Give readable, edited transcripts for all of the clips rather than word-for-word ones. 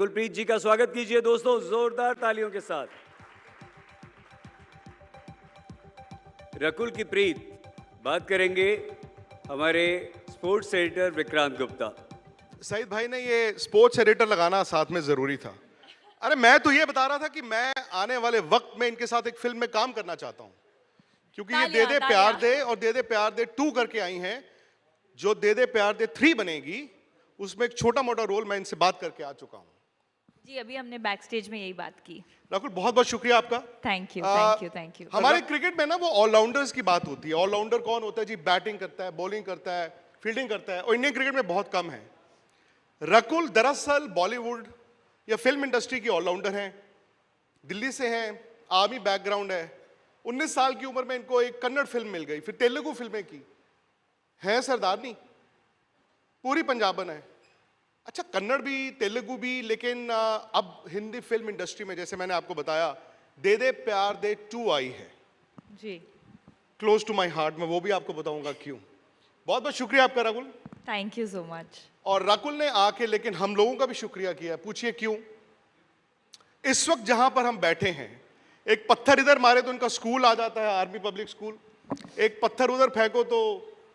रकुल प्रीत जी का स्वागत कीजिए दोस्तों जोरदार तालियों के साथ। रकुल की प्रीत बात करेंगे हमारे स्पोर्ट्स एडिटर विक्रांत गुप्ता। सईद भाई ने ये स्पोर्ट्स एडिटर लगाना साथ में जरूरी था। अरे मैं तो ये बता रहा था कि मैं आने वाले वक्त में इनके साथ एक फिल्म में काम करना चाहता हूं, क्योंकि ये दे दे प्यार दे और दे दे प्यार दे 2 करके आई हैं। जो दे दे प्यार दे 3 बनेगी उसमें एक छोटा मोटा रोल मैं इनसे बात करके आ चुका हूं। जी, अभी हमने बैक स्टेज में यही बात की। राहुल बहुत बहुत शुक्रिया आपका। Thank you thank you thank you. हमारे क्रिकेट में ना वो ऑलराउंडर्स की बात होती है। ऑलराउंडर कौन होता है जी? बैटिंग करता है, बॉलिंग करता है, फील्डिंग करता है, और इंडियन क्रिकेट में बहुत कम है। रकुल दरअसल बॉलीवुड या फिल्म इंडस्ट्री की ऑलराउंडर हैं, दिल्ली से हैं, आर्मी बैकग्राउंड है। 19 साल की उम्र में इनको एक कन्नड़ फिल्म मिल गई, फिर तेलुगु फिल्में की हैं। सरदारनी पूरी पंजाबन है। अच्छा, कन्नड़ भी तेलुगु भी, लेकिन अब हिंदी फिल्म इंडस्ट्री में जैसे मैंने आपको बताया दे दे प्यार दे 2 आई है जी, क्लोज टू माई हार्ट। मैं वो भी आपको बताऊंगा क्यों। बहुत बहुत शुक्रिया आपका Rakul. Thank you so much. और रकुल ने आके लेकिन हम लोगों का भी शुक्रिया किया। पूछिए क्यों? इस वक्त जहां पर हम बैठे हैं, एक पत्थर इधर मारे तो उनका स्कूल आ जाता है, आर्मी पब्लिक स्कूल। एक पत्थर उधर फेंको तो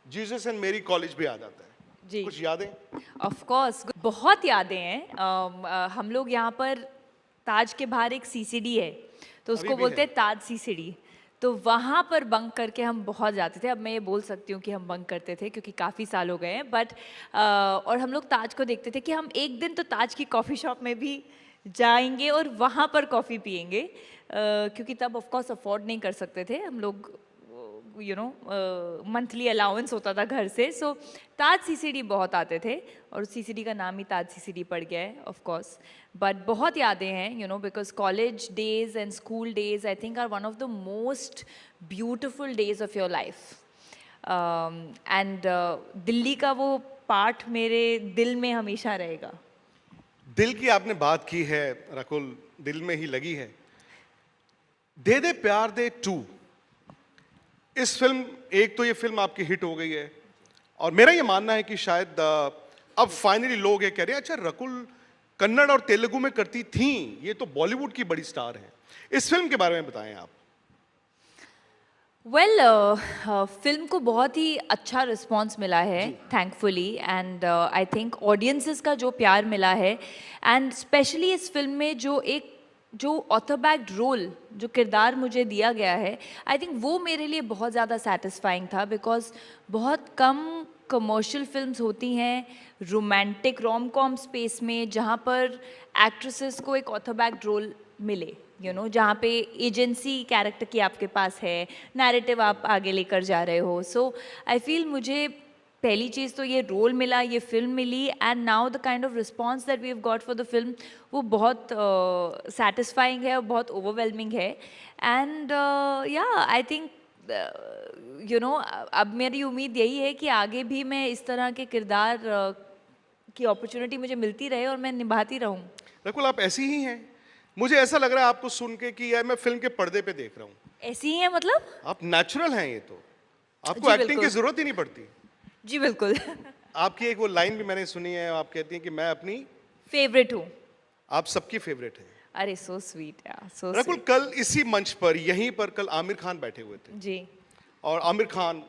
जीसस एंड मेरी कॉलेज भी आ जाता है। जी, कुछ यादें? ऑफ कोर्स बहुत यादें हैं। हम लोग यहाँ पर ताज के बाहर एक सीसीडी है, तो उसको बोलते हैं ताज सीसीडी। तो वहाँ पर बंक करके हम बहुत जाते थे। अब मैं ये बोल सकती हूँ कि हम बंक करते थे क्योंकि काफ़ी साल हो गए हैं, बट और हम लोग ताज को देखते थे कि हम एक दिन तो ताज की कॉफ़ी शॉप में भी जाएंगे और वहाँ पर कॉफ़ी पियेंगे, क्योंकि तब ऑफ कोर्स अफोर्ड नहीं कर सकते थे हम लोग, मंथली अलाउंस होता था घर से। सो ताज सीसीडी बहुत आते थे और सीसीडी का नाम ही ताज सीसीडी पड़ गया है ऑफ कोर्स। बट बहुत यादें हैं, because college days and school days I think are one of the most beautiful days of your life. And Delhi का वो पार्ट मेरे दिल में हमेशा रहेगा। दिल की आपने बात की है रकुल, दिल में ही लगी है। दे दे प्यार दे 2 इस फिल्म, एक तो ये फिल्म आपकी हिट हो गई है, और मेरा ये मानना है कि शायद अब फाइनली लोग ये कह रहे हैं अच्छा रकुल कन्नड़ और तेलुगु में करती थी, ये तो बॉलीवुड की बड़ी स्टार है। इस फिल्म के बारे में बताएं आप। फिल्म को बहुत ही अच्छा रिस्पांस मिला है thankfully, and I think audiences का जो प्यार मिला है, एंड स्पेशली इस फिल्म में जो ऑथर बैक्ड रोल, जो किरदार मुझे दिया गया है, आई थिंक वो मेरे लिए बहुत ज़्यादा सेटिस्फाइंग था। बिकॉज बहुत कम कमर्शियल फिल्म्स होती हैं रोमांटिक रोम कॉम स्पेस में जहाँ पर एक्ट्रेसेस को एक ऑथर बैक्ड रोल मिले, जहाँ पे एजेंसी कैरेक्टर की आपके पास है, नैरेटिव आप आगे लेकर जा रहे हो। सो आई फील मुझे पहली चीज़ तो ये रोल मिला, ये फिल्म मिली, and now the kind of response that we have got for the film वो बहुत सेटिस्फाइंग है और बहुत ओवरवेलमिंग है। एंड या आई थिंक अब मेरी उम्मीद यही है कि आगे भी मैं इस तरह के किरदार की अपॉर्चुनिटी मुझे मिलती रहे और मैं निभाती रहूं। रकुल आप ऐसी ही हैं, मुझे ऐसा लग रहा है आपको सुन के कि यार मैं फिल्म के पर्दे पे देख रहा हूँ। ऐसी ही है मतलब? आप नेचुरल हैं, ये तो आपको एक्टिंग की जरूरत ही नहीं पड़ती। जी बिल्कुल। आपकी एक वो लाइन भी मैंने सुनी है, आप कहती हैं कि मैं अपनी फेवरेट हूँ। आप सबकी फेवरेट हैं। अरे सो स्वीट यार, सो रकुल कल इसी मंच पर, यहीं पर कल आमिर खान बैठे हुए थे जी। और आमिर खान,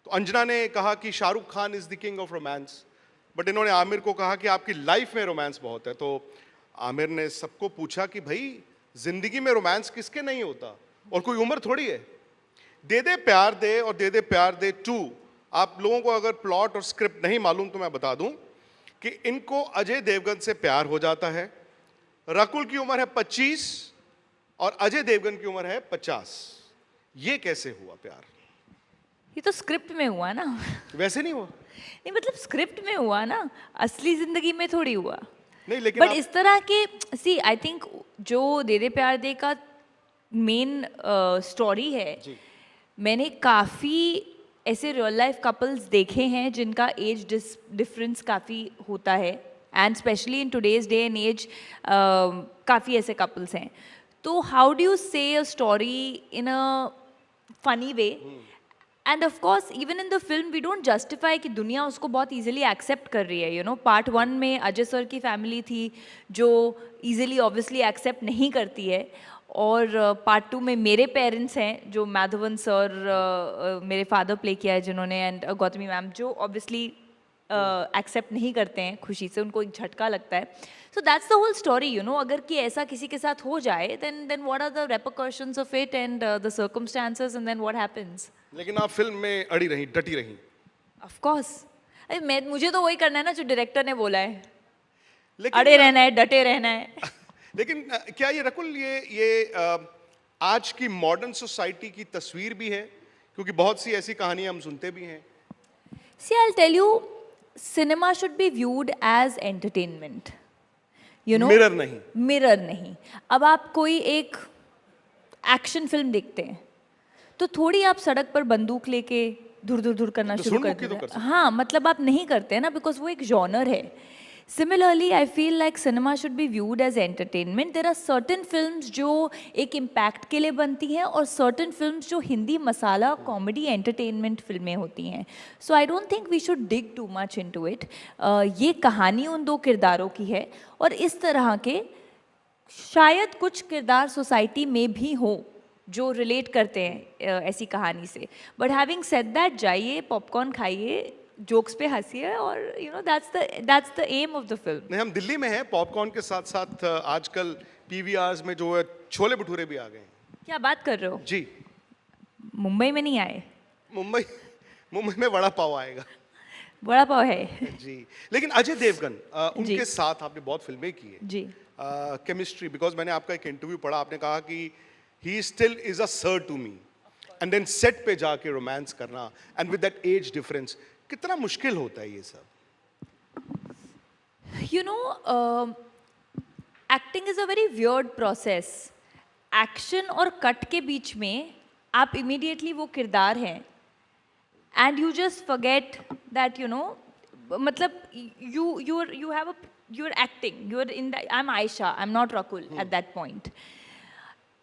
तो अंजना ने कहा कि Shahrukh Khan is the king of romance, but इन्होंने आमिर को कहा कि आपकी लाइफ में रोमांस बहुत है। तो आमिर ने सबको पूछा कि भाई जिंदगी में रोमांस किसके नहीं होता, और कोई उम्र थोड़ी है। दे दे प्यार दे और दे दे प्यार दे 2, आप लोगों को अगर प्लॉट और स्क्रिप्ट नहीं मालूम तो मैं बता दूं कि इनको अजय देवगन से प्यार हो जाता है। रकुल की उम्र है 25 और अजय देवगन की उम्र है 50। ये कैसे हुआ प्यार? ये तो स्क्रिप्ट में हुआ ना। वैसे नहीं हुआ? नहीं मतलब स्क्रिप्ट में हुआ ना, असली जिंदगी में थोड़ी हुआ। नहीं लेकिन बट इस तरह के सी आई थिंक जो दे दे प्यार दे का मेन स्टोरी है, मैंने काफ़ी ऐसे रियल लाइफ कपल्स देखे हैं जिनका एज डिफरेंस काफ़ी होता है, and specially in today's day and age काफ़ी ऐसे कपल्स हैं। तो how do you say a story in a funny way and of course even in the film we don't justify कि दुनिया उसको बहुत इजीली एक्सेप्ट कर रही है, यू नो. पार्ट 1 में अजय सर की फैमिली थी जो इजीली ऑब्वियसली एक्सेप्ट नहीं करती है, और पार्ट 2 में मेरे पेरेंट्स हैं जो माधवन सर मेरे फादर प्ले किया है जिन्होंने, एंड गौतमी मैम जो ऑब्वियसली एक्सेप्ट नहीं करते हैं खुशी से, उनको एक झटका लगता है. So that's the whole story, you know. अगर कि ऐसा किसी के साथ हो जाए then what are the repercussions of it and the circumstances and then what happens. लेकिन आप फिल्म में अड़ी रही, डटी रही. Of course. अरे मैं, मुझे तो वही करना है ना जो डायरेक्टर ने बोला है. लेकिन अड़े रहना है, डटे रहना है. लेकिन क्या ये रकुल ये आज की मॉडर्न सोसाइटी की तस्वीर भी है? क्योंकि बहुत सी ऐसी कहानियां हम सुनते भी हैं. See, I'll tell you, cinema should be viewed as entertainment. You know? Mirror नहीं. मिरर नहीं. अब आप कोई एक एक्शन फिल्म देखते हैं तो थोड़ी आप सड़क पर बंदूक लेके धुर धुर धुर करना तो शुरू कर सुन मुक्की तो देते कर हैं. हाँ, मतलब आप नहीं करते हैं ना, बिकॉज वो एक जॉनर है. Similarly, I feel like cinema should be viewed as entertainment. There are certain films जो एक impact के लिए बनती हैं और certain films जो हिंदी मसाला कॉमेडी एंटरटेनमेंट फिल्में होती हैं. So I don't think we should dig too much into it. ये कहानी उन दो किरदारों की है और इस तरह के शायद कुछ किरदार सोसाइटी में भी हो जो रिलेट करते हैं ऐसी कहानी से. बट हैविंग सेड दैट, जाइए पॉपकॉर्न खाइए, जोक्स पे हंसिए, और you know that's the aim of the film. नहीं, हम दिल्ली में हैं. पॉपकॉर्न के साथ साथ आजकल पीवीआर्स में जो है छोले भटूरे भी आ गए हैं. क्या बात कर रहे हो? जी. मुंबई में नहीं आए? मुंबई में वड़ा पाव आएगा. बड़ा पाव है. जी. लेकिन अजय देवगन, उनके साथ आपने बहुत फिल्में की है. जी. केमिस्ट्री, बिकॉज मैंने आपका एक इंटरव्यू पढ़ा, आपने कहा कि he still is a sir to me, and then set पे जाके रोमांस करना, and with that age difference, कितना मुश्किल होता है ये सब? You know, acting is a very weird process. Action और कट के बीच में आप immediately वो किरदार हैं, and you just forget that, you know, मतलब you're acting, you're in the, I'm Aisha, I'm not Rakul at that point.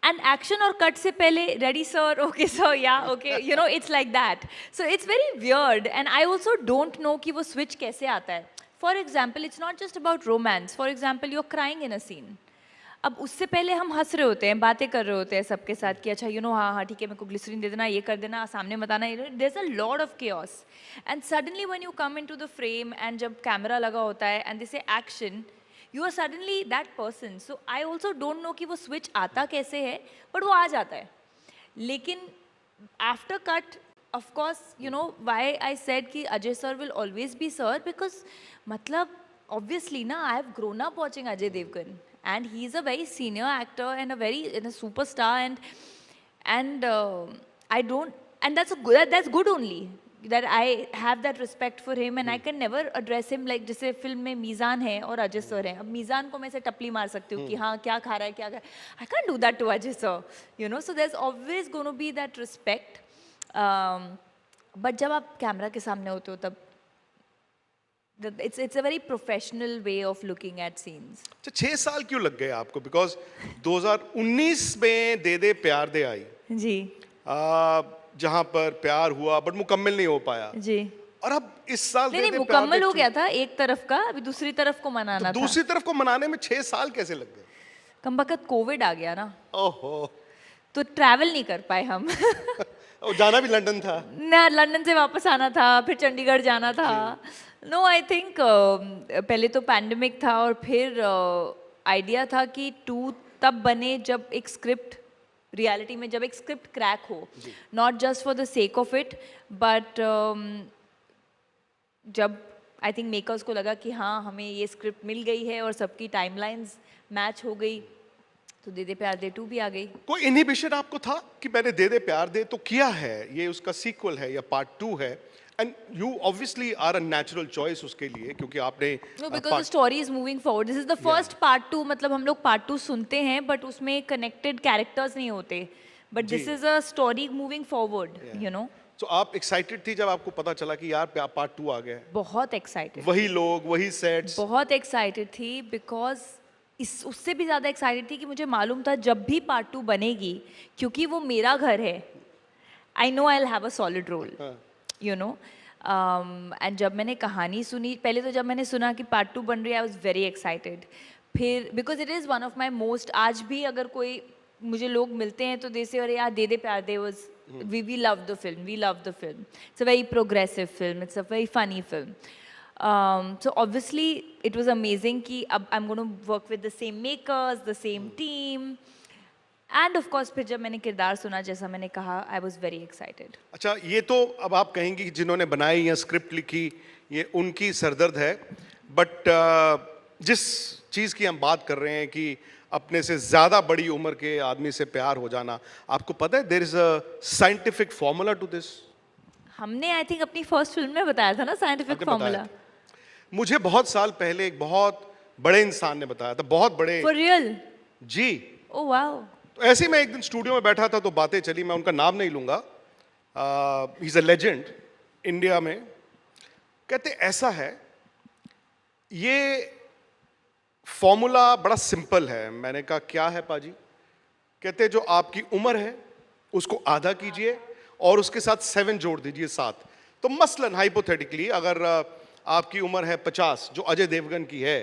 And action और cut से पहले ready sir, okay sir, yeah okay, you know, it's like that. So it's very weird, and I also don't know कि वो switch कैसे आता है. For example, it's not just about romance. For example, you're crying in a scene. अब उससे पहले हम हंस रहे होते हैं, बातें कर रहे होते हैं सबके साथ कि अच्छा, you know, हाँ हाँ ठीक है, मेरे को ग्लिसरीन दे देना, ये कर देना, सामने मत आना. There's a lot of chaos. And suddenly when you come into the frame and जब कैमरा लगा होता है and they say action, you are suddenly that person. So I also don't know कि वो switch आता कैसे है, but वो आ जाता है. लेकिन after cut, of course, you know, why I said कि Ajay sir will always be sir, because मतलब obviously ना, I have grown up watching Ajay Devgan, and he is a very senior actor and a superstar, and I don't, and that's good only that I have that respect for him, and I can never address him like जैसे film में मीज़ान है और Ajay sir हैं. अब मीज़ान को मैं ऐसे टपली मार सकती हूँ कि हाँ क्या खा रहा है, क्या खा. I can't do that to Ajay sir, you know. So there's always going to be that respect. But जब आप कैमरा के सामने होते हो तब it's a very professional way of looking at scenes. 6 साल क्यों लग गए आपको? बिकॉज 2019 में दे दे प्यार दे आई जी. जहां पर प्यार हुआ बट मुकम्मल नहीं हो पाया जी. और अब इस साल नहीं दे नहीं, दे प्यार मुकम्मल दे हो चूक- गया था एक तरफ का, अभी दूसरी तरफ को मनाना तो था. दूसरी तरफ को मनाने में 6 साल कैसे लग गए? कमबख्त कोविड आ गया ना, ओहो. तो ट्रैवल नहीं कर पाए हम. और जाना भी लंदन था. ना, लंदन से वापस आना था, फिर चंडीगढ़ जाना था. नो, आई थिंक पहले तो पैंडेमिक था और फिर आइडिया था कि 2 तब बने जब एक स्क्रिप्ट रियलिटी में, जब एक स्क्रिप्ट क्रैक हो, not just for the sake of it, but जब आई थिंक मेकर्स को लगा कि हाँ हमें ये स्क्रिप्ट मिल गई है और सबकी टाइमलाइंस मैच हो गई, तो दे दे प्यार दे 2 भी आ गई. कोई इनहिबिशन आपको था कि मैंने दे दे प्यार दे तो किया है, ये उसका सीक्वल है या पार्ट 2 है, and you obviously are a natural choice उसके लिए, क्योंकि आपने No, because the story is moving forward. This is the first part 2. मतलब हम लोग part 2 सुनते हैं, but उसमें connected characters नहीं होते. But this is a story moving forward, you know. तो आप एक्साइटेड थी जब आपको पता चला कि यार पार्ट 2 आ गया है? बहुत excited. वही लोग, वही सेट्स. बहुत excited थी because उससे भी ज़्यादा excited थी कि मुझे मालूम था जब भी part 2 बनेगी, क्योंकि वो मेरा घर है I know I'll have a solid role, you know. And जब मैंने कहानी सुनी, पहले तो जब मैंने सुना कि पार्ट 2 बन रही है, I was very excited. फिर because it is one of my most, आज भी अगर कोई मुझे लोग मिलते हैं तो दे से अरे यार दे दे प्यार दे was we love the film, we love the film. It's a very progressive film, it's a very funny film. So obviously it was amazing कि अब I'm going to work with the same makers, the same team. And of course फिर जब मैंने किरदार सुना जैसा मैंने कहा, I was very excited. अच्छा, ये तो अब आप कहेंगी कि जिन्होंने बनाई या स्क्रिप्ट लिखी ये उनकी सरदर्द है, बट जिस चीज़ की हम बात कर रहे हैं कि अपने से ज़्यादा बड़ी उम्र के आदमी से प्यार हो जाना, आपको पता है there is a scientific formula to this? हमने आई थिंक अपनी फर्स्ट फिल्म में बताया था ना साइंटिफिक आपने बताया फॉर्मूला. था। मुझे बहुत साल पहले एक बहुत बड़े इंसान ने बताया था, बहुत बड़े. For real? जी. Oh wow. तो ऐसे ही मैं एक दिन स्टूडियो में बैठा था तो बातें चली, मैं उनका नाम नहीं लूंगा, he is a legend India में. कहते ऐसा है, ये फॉर्मूला बड़ा सिंपल है. मैंने कहा क्या है पाजी? कहते जो आपकी उम्र है उसको आधा कीजिए और उसके साथ 7 जोड़ दीजिए, 7. तो मसलन हाइपोथेटिकली अगर आपकी उम्र है 50 जो अजय देवगन की है,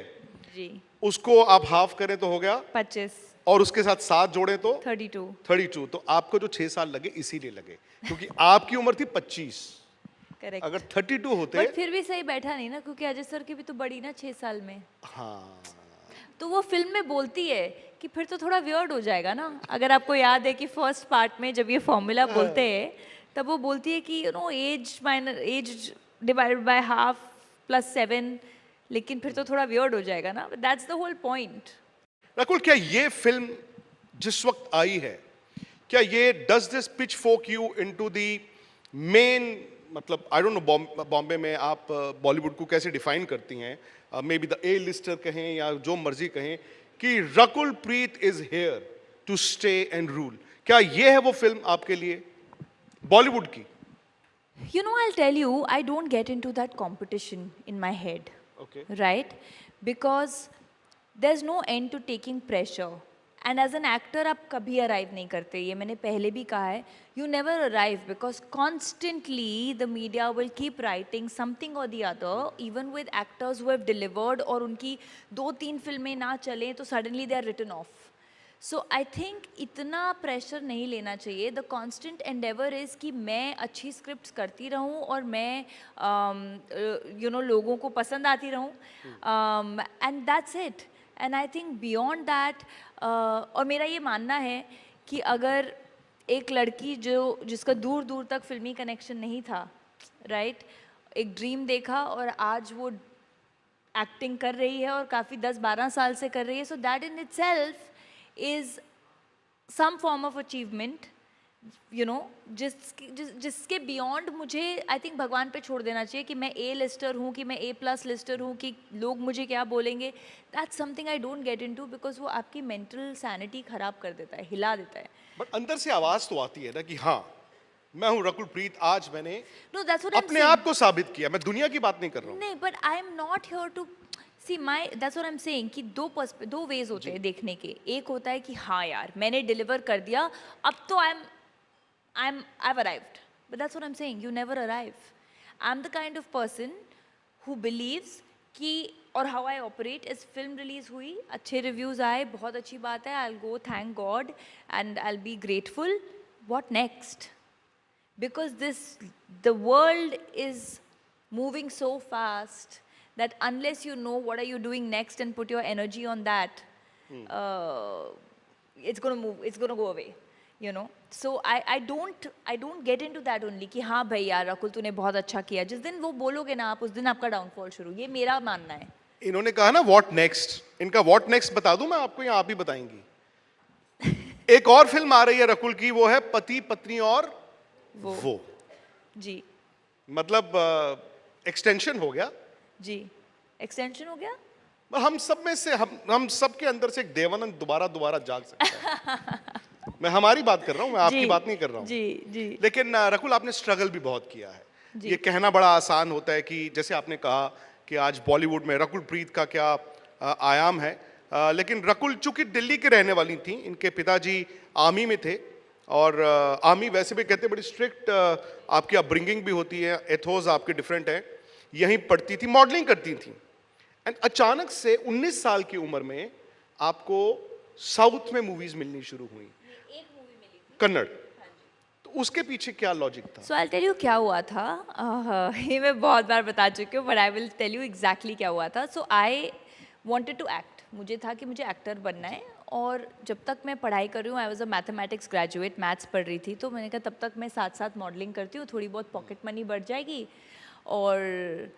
जी. उसको आप हाफ करें तो हो गया 25. और उसके साथ 7 जोड़े तो 32. तो आपको जो 6 साल लगे इसीलिए लगे क्योंकि आपकी उम्र थी 25. करेक्ट. अगर 32 होते. बट फिर भी सही बैठा नहीं ना, क्योंकि अजय सर की भी तो बड़ी ना 6 साल में. हाँ, तो वो फिल्म में बोलती है कि फिर तो थोड़ा वियर्ड हो जाएगा ना. अगर आपको याद है कि फर्स्ट पार्ट में जब ये फॉर्मूला बोलते हैं तब वो बोलती है कि you know age divided by half plus 7, लेकिन फिर तो थोड़ा वियर्ड हो जाएगा ना. That's the whole point. Rakul, क्या ये फिल्म जिस वक्त आई है, क्या ये does this pitchfork you into the main, मतलब आई डोंट नो बॉम्बे में आप बॉलीवुड को कैसे डिफाइन करती हैं, may be the A lister कहें या जो मर्जी कहें, कि Rakul Preet is here to stay and rule. क्या ये है वो फिल्म आपके लिए बॉलीवुड की? You know, I'll tell you, I don't get into that competition in my head. Okay. Right? Because there's no end to taking pressure. And as an actor, आप कभी arrive नहीं करते. ये मैंने पहले भी कहा है. You never arrive because constantly the media will keep writing something or the other, even with actors who have delivered और उनकी 2-3 फिल्में ना चलें तो suddenly they are written off. So I think इतना प्रेशर नहीं लेना चाहिए. द कॉन्स्टेंट एंडेवर इज़ कि मैं अच्छी स्क्रिप्ट्स करती रहूँ और मैं यू नो लोगों को पसंद आती रहूँ, and that's it. And I think beyond that, और मेरा ये मानना है कि अगर एक लड़की जिसका दूर दूर तक फिल्मी कनेक्शन नहीं था, राइट, एक ड्रीम देखा और आज वो एक्टिंग कर रही है और काफ़ी 10-12 साल से कर रही है, so that in itself is some form of achievement, you know, जिसके beyond मुझे I think भगवान पे छोड़ देना चाहिए कि मैं A लिस्टर हूँ, कि मैं A+ लिस्टर हूँ, कि लोग मुझे क्या बोलेंगे. That's something I don't get into because वो आपकी mental sanity खराब कर देता है, हिला देता है. बट अंदर से आवाज तो आती है ना कि हाँ मैं हूँ रकुल प्रीत, आज मैंने No, that's what I'm अपने saying. आप को साबित किया. मैं दुनिया की बात नहीं कर रहा हूँ. नहीं, but I am not here to see that's what I'm saying कि दो वेज होते हैं देखने के. एक होता है कि हाँ यार मैंने डिलीवर कर दिया, अब तो I've arrived. But that's what I'm saying, you never arrive. I'm the kind of person who believes कि, और how I operate is, film release हुई, अच्छे रिव्यूज आए, बहुत अच्छी बात है, I'll go thank God and I'll be grateful. What next? Because the world is moving so fast that unless you know what are you doing next and put your energy on that, it's going to go away, you know. So I don't get into that only कि हाँ भाई यार रकुल तूने बहुत अच्छा किया. जिस दिन वो बोलोगे ना आप, उस दिन आपका डाउनफॉल शुरू. ये मेरा मानना है. इन्होंने कहा ना व्हाट नेक्स्ट, इनका व्हाट नेक्स्ट बता दूं मैं आपको या आप ही बताएंगी? एक और फिल्म आ रही है रकुल की, वो है पति पत्नी और वो. जी. मतलब एक्सटेंशन हो गया. जी, एक्सटेंशन हो गया. हम सब में से हम सब के अंदर से एक देवानंद दोबारा जाग सकता है. मैं हमारी बात कर रहा हूँ, मैं आपकी बात नहीं कर रहा हूँ. जी जी. लेकिन रकुल आपने स्ट्रगल भी बहुत किया है. ये कहना बड़ा आसान होता है कि जैसे आपने कहा कि आज बॉलीवुड में रकुल प्रीत का क्या आयाम है, लेकिन रकुल चूंकि दिल्ली के रहने वाली थी, इनके पिताजी आर्मी में थे और आर्मी वैसे भी कहते हैं बड़ी स्ट्रिक्ट आपकी अपब्रिंगिंग भी होती है, एथोस आपके डिफरेंट हैं, यहीं पढ़ती थी, मॉडलिंग करती थी, एंड अचानक से 19 साल की उम्र में आपको साउथ में मूवीज मिलनी शुरू हुई, कन्नड़, तो उसके पीछे क्या लॉजिक था? सो आई टेल यू क्या हुआ था। ये मैं बहुत बार बता चुकी हूँ, but I will tell you exactly क्या हुआ था। So I wanted to act, मुझे था कि मुझे एक्टर बनना है, और जब तक मैं पढ़ाई कर रही हूँ, I was a mathematics graduate, maths पढ़ रही थी, तो मैंने कहा तब तक मैं साथ साथ मॉडलिंग करती हूँ, थोड़ी बहुत पॉकेट मनी बढ़ जाएगी, और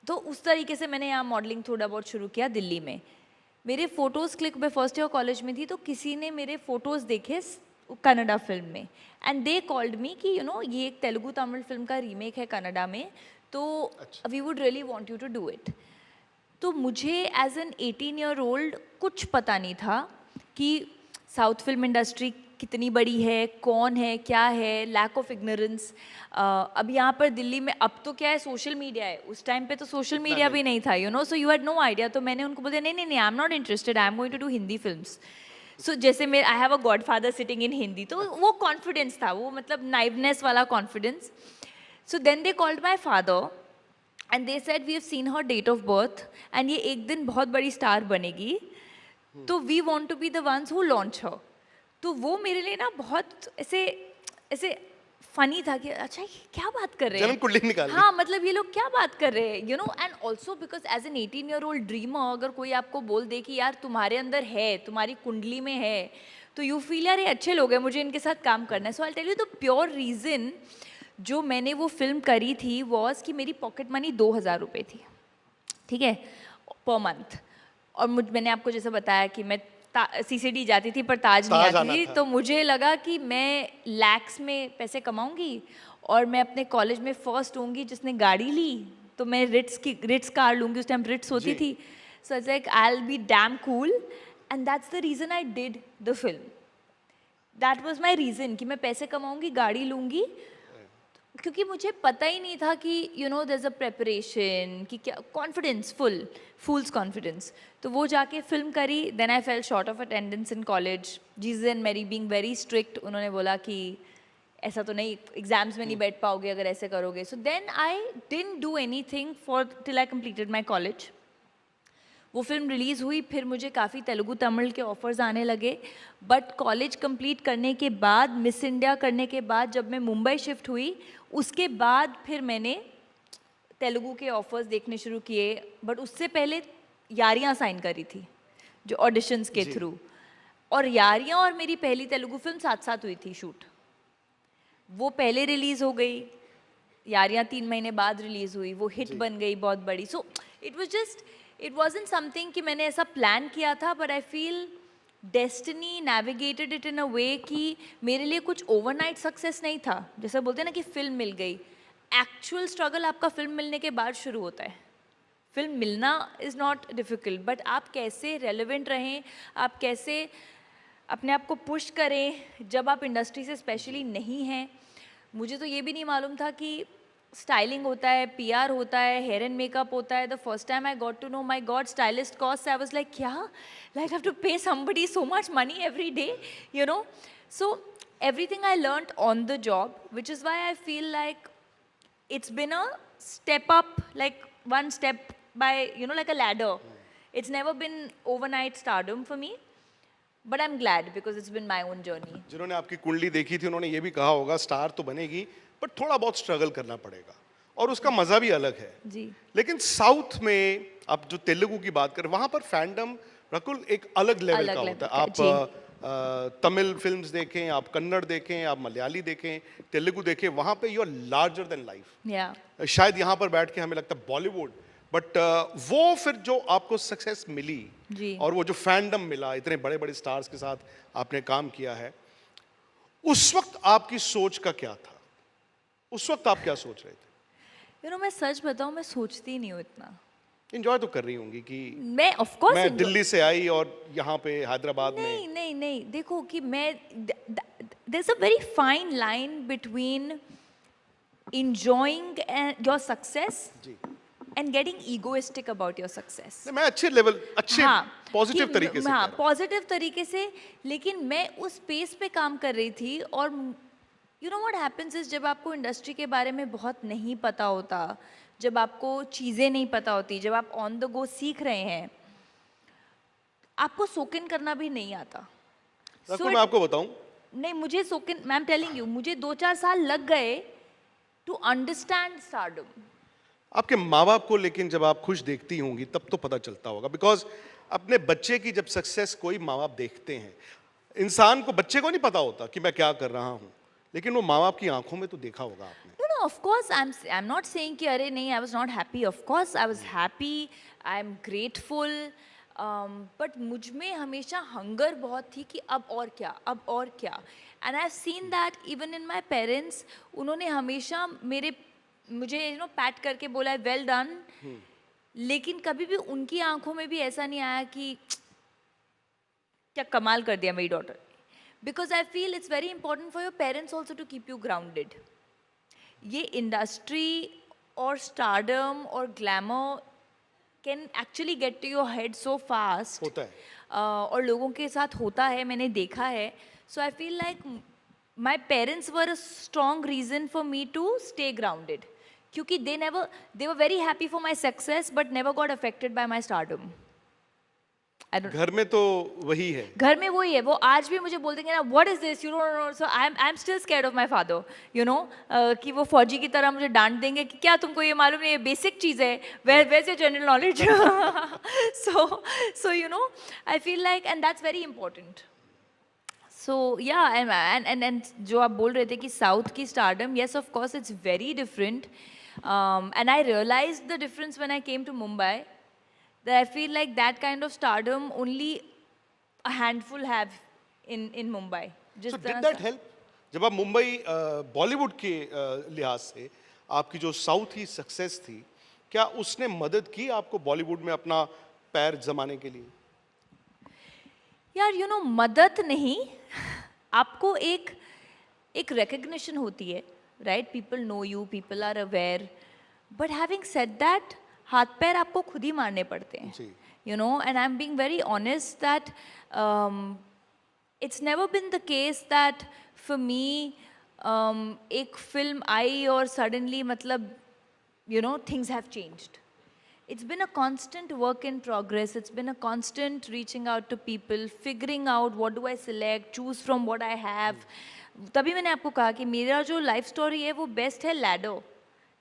तो उस तरीके से मैंने यहाँ मॉडलिंग थोड़ा बहुत शुरू किया दिल्ली में। मेरे फ़ोटोज़ क्लिक, मैं फर्स्ट ईयर कॉलेज में थी, तो किसी ने मेरे फ़ोटोज़ देखे कन्नड़ा फिल्म में, एंड दे कॉल्ड मी कि यू नो ये एक तेलुगु तमिल फिल्म का रीमेक है कन्नड़ा में, तो we would really want you to do it. तो मुझे एज एन 18-year-old कुछ पता नहीं था कि साउथ फिल्म इंडस्ट्री कितनी बड़ी है, कौन है, क्या है, लैक ऑफ इग्नोरेंस। अब यहाँ पर दिल्ली में अब तो क्या है, सोशल मीडिया है, उस टाइम पे तो सोशल मीडिया भी नहीं था, you know, so you had no idea. तो मैंने उनको बोला नहीं नहीं नहीं, I am not interested, I am going to do Hindi films. So जैसे मेरे I have a godfather sitting in Hindi, तो वो कॉन्फिडेंस था, वो मतलब नाइवनेस वाला confidence. So then they called my father and they said we have seen her date of birth and ये एक दिन बहुत बड़ी स्टार बनेगी, तो we want to be the ones who launch her. तो वो मेरे लिए ना बहुत ऐसे ऐसे फनी था कि अच्छा ये क्या बात कर रहे हैं, जन्म कुंडली निकाल ली। हाँ मतलब ये लोग क्या बात कर रहे हैं, you know. And also because as an 18-year-old dreamer, अगर कोई आपको बोल दे कि यार तुम्हारे अंदर है, तुम्हारी कुंडली में है, तो यू फील यार ये अच्छे लोग हैं, मुझे इनके साथ काम करना है। So I tell you the pure reason जो मैंने वो फिल्म करी थी वॉज कि मेरी पॉकेट मनी 2000 रुपये थी, ठीक है, पर मंथ। और मैंने आपको जैसे बताया कि मैं CCD जाती थी पर ताज नहीं ताज आती आना थी, था। तो मुझे लगा कि मैं लैक्स में पैसे कमाऊंगी और मैं अपने कॉलेज में फर्स्ट होंगी जिसने गाड़ी ली, तो मैं रिट्स कार लूंगी, उस टाइम रिट्स होती जी। थी। So it's like I will be damn cool, and that's the reason I did the film. That was my reason कि मैं पैसे कमाऊंगी, गाड़ी लूंगी, क्योंकि मुझे पता ही नहीं था कि you know there is a preparation, कि क्या कॉन्फिडेंस, फूल्स कॉन्फिडेंस। तो वो जाके फिल्म करी, then I fell short of attendance in college, Jesus and Mary being very strict, उन्होंने बोला कि ऐसा तो नहीं, एग्जाम्स में नहीं बैठ पाओगे अगर ऐसे करोगे। So then I didn't do anything for till I completed my college. वो फिल्म रिलीज़ हुई, फिर मुझे काफ़ी तेलुगु तमिल के ऑफ़र्स आने लगे, बट कॉलेज कंप्लीट करने के बाद, मिस इंडिया करने के बाद, जब मैं मुंबई शिफ्ट हुई, उसके बाद फिर मैंने तेलुगु के ऑफ़र्स देखने शुरू किए। बट उससे पहले यारियां साइन करी थी, जो ऑडिशंस के थ्रू, और यारियां और मेरी पहली तेलुगु फिल्म साथ साथ हुई थी शूट। वो पहले रिलीज़ हो गई, यारियां 3 महीने बाद रिलीज़ हुई, वो हिट बन गई बहुत बड़ी। So it was just, it wasn't something कि मैंने ऐसा प्लान किया था, but I feel destiny navigated it in a way कि मेरे लिए कुछ ओवरनाइट सक्सेस नहीं था। जैसे बोलते हैं ना कि फिल्म मिल गई, एक्चुअल स्ट्रगल आपका फिल्म मिलने के बाद शुरू होता है। फिल्म मिलना इज़ नॉट डिफ़िकल्ट, बट आप कैसे रेलेवेंट रहें, आप कैसे अपने आप को पुश करें जब आप इंडस्ट्री से स्पेशली नहीं हैं। मुझे तो ये भी नहीं मालूम था कि स्टाइलिंग होता है, PR होता है, हेयर एंड मेकअप होता है। The first time I got to know, my God, stylist cost, I was like क्या, like have to pay somebody so much money every day, you know. सो everything I learnt on the job, which is why I feel like it's been a step up, like one step by, you know, like a ladder. It's never been overnight stardom for me, but I'm glad because it's been my own journey. जिन्होंने आपकी कुंडली देखी थी उन्होंने ये भी कहा होगा स्टार तो बनेगी, बट थोड़ा बहुत स्ट्रगल करना पड़ेगा, और उसका मजा भी अलग है। जी। लेकिन साउथ में आप जो तेलुगु की बात करें, वहां पर फैंडम रकुल एक अलग लेवल अलग का level होता है। का, आप जी। तमिल फिल्म्स देखें, आप कन्नड़ देखें, आप मलयाली देखें, तेलुगु देखें, वहां पे you are larger than life. Yeah. शायद यहाँ पर बैठ के हमें लगता है बॉलीवुड, बट वो फिर जो आपको सक्सेस मिली जी। और वो जो फैंडम मिला, इतने बड़े बड़े स्टार्स के साथ आपने काम किया है, उस वक्त आपकी सोच का क्या था? उस वक्त आप क्या सोच रहे थे? You know, मैं सच बताऊं, मैं सोचती नहीं हूँ इतना। एंजॉय तो कर रही होंगी कि मैं ऑफ कोर्स मैं दिल्ली से आई और यहाँ पे हैदराबाद में। नहीं नहीं नहीं, देखो कि मैं, there is a very fine line between enjoying your success जी। and getting egoistic about your success. नहीं, मैं अच्छे लेवल, अच्छे पॉजिटिव कि तरीके से हाँ कह रहा हूं। पॉजिटिव तरीके से, लेकिन मैं उस स्पेस पे काम कर रही थी और you know what happens is जब आपको इंडस्ट्री के बारे में बहुत नहीं पता होता, जब आपको चीज़ें नहीं पता होती, जब आप ऑन द गो सीख रहे हैं, आपको सोकिन करना भी नहीं आता. रघु, मैं आपको बताऊं, नहीं मुझे सोकिन, मैं एम टेलिंग यू, मुझे 2-4 साल लग गए टू अंडरस्टैंड स्टारडम. आपके माँ बाप को लेकिन जब आप खुश देखती होंगी तब तो पता चलता होगा, बिकॉज अपने बच्चे की जब सक्सेस कोई माँ बाप देखते हैं, इंसान को, बच्चे को नहीं पता होता कि मैं क्या कर रहा हूँ, लेकिन वो माँ बाप की आंखों में तो देखा होगा आपने. No, of course, I'm not saying कि अरे नहीं, I was not happy. Of course, I was happy. I'm grateful. But मुझ में हमेशा हंगर बहुत थी कि अब और क्या, अब और क्या. And I've seen that even in my parents. उन्होंने हमेशा मुझे पैट करके बोला है well done. लेकिन कभी भी उनकी आंखों में भी ऐसा नहीं आया कि क्या कमाल कर दिया मेरी daughter. Because I feel it's very important for your parents also to keep you grounded. ये इंडस्ट्री और स्टारडम और glamour can actually get to your head so fast. होता है. और लोगों के साथ होता है, मैंने देखा है. So I feel like my parents were a strong reason for me to stay grounded, क्योंकि they were very happy for my success but never got affected by my stardom. घर में तो वही है. घर में वही है. वो आज भी मुझे बोल देंगे ना, what is this, you know. So I am still scared of my father, you know, कि वो फौजी की तरह मुझे डांट देंगे कि क्या तुमको ये मालूम नहीं, ये बेसिक चीज़ है, where is general knowledge. So you know, I feel like, and that's very important. So yeah, and जो आप बोल रहे थे कि साउथ की stardom, yes of course it's very different. And I realise the difference when I came to Mumbai. That I feel like that kind of stardom only a handful have in Mumbai. So did that help? जब आप मुंबई बॉलीवुड के लिहाज से आपकी जो south की success थी, क्या उसने मदद की आपको बॉलीवुड में अपना पैर जमाने के लिए? यार यू नो, मदद नहीं, आपको एक recognition होती है, right? People know you, people are aware. But having said that, हाथ पैर आपको खुद ही मारने पड़ते हैं, you know. And I am being very honest that it's never been the case that for me एक फिल्म आई और सडनली मतलब you know things have changed. It's been a constant work in progress. It's been a constant reaching out to people, figuring out what do I select, choose from what I have. तभी मैंने आपको कहा कि मेरा जो life story है वो best है लैडर.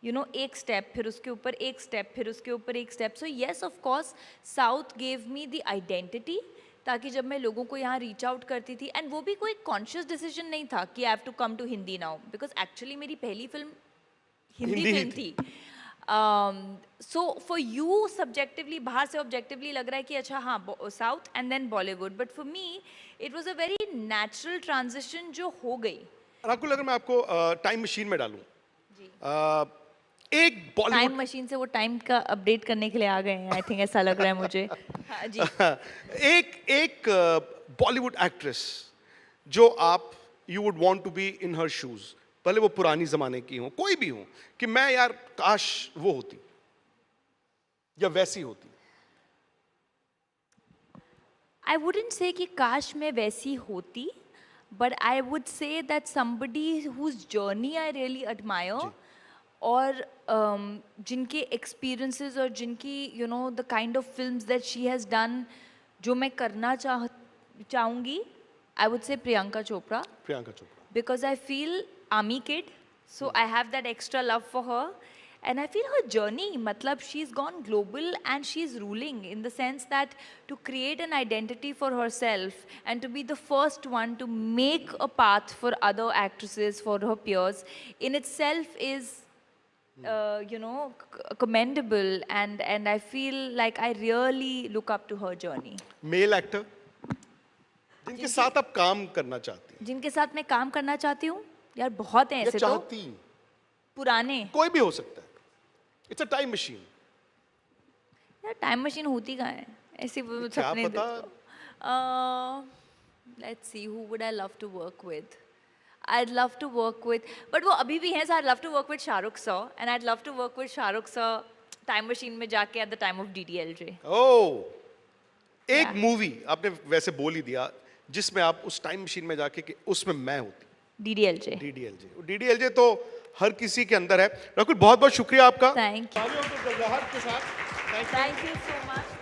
यू नो, एक स्टेप, फिर उसके ऊपर एक स्टेप, फिर उसके ऊपर एक step. So yes of course south gave me the identity, ताकि जब मैं लोगों को यहाँ रीच आउट करती थी, एंड वो भी कोई कॉन्शियस डिसीजन नहीं था कि I have to come to Hindi now, because actually मेरी पहली फिल्म हिंदी फिल्म थी. सो फॉर यू सब्जेक्टिवली, बाहर से ऑब्जेक्टिवली लग रहा है कि अच्छा हाँ south and then Bollywood, but for me it was a very natural transition जो हो गई. राकुल, अगर मैं आपको टाइम मशीन में डालूं, एक टाइम बॉलीवुड मशीन से वो टाइम का अपडेट करने के लिए आ गए हैं, आई थिंक ऐसा लग रहा है मुझे. हाँ जी. एक बॉलीवुड एक्ट्रेस जो आप you would want to be in her shoes, भले वो पुरानी जमाने की हो, कोई भी हो, कि मैं यार काश वो होती या वैसी होती. आई वुडंट से कि काश मैं वैसी होती, but I would say that somebody whose journey I really admire, और जिनके एक्सपीरियंसेस और जिनकी you know the kind of films that she has done, जो मैं करना चाहूँगी, I would say Priyanka Chopra. Because I feel army kid, so I have that extra love for her, and I feel her journey, matlab she's gone global and she's ruling in the sense that to create an identity for herself and to be the first one to make a path for other actresses, for her peers, in itself is you know commendable, and I feel like I really look up to her journey. Male actor जिनके साथ आप काम करना चाहती हैं, जिनके साथ मैं काम करना चाहती हूँ, यार बहुत हैं ऐसे तो. चाहती पुराने कोई भी हो सकता है. It's a time machine. यार टाइम मशीन होती कहाँ है, ऐसी वो सपने. Let's see who would I love to work with. I'd love to work with, but वो अभी भी हैं, so I'd love to work with Shahrukh sir, and I'd love to work with Shahrukh sir, time machine में जाके at the time of DDLJ. ओ एक Yeah. Movie आपने वैसे बोल ही दिया जिसमें आप उस टाइम मशीन में जाके कि उसमें मैं होती DDLJ. डीडीएलजे तो हर किसी के अंदर है। रकुल बहुत बहुत शुक्रिया आपका। Thank you. तालियों की गड़गड़ाहट के साथ। Thank you. Thank you so much.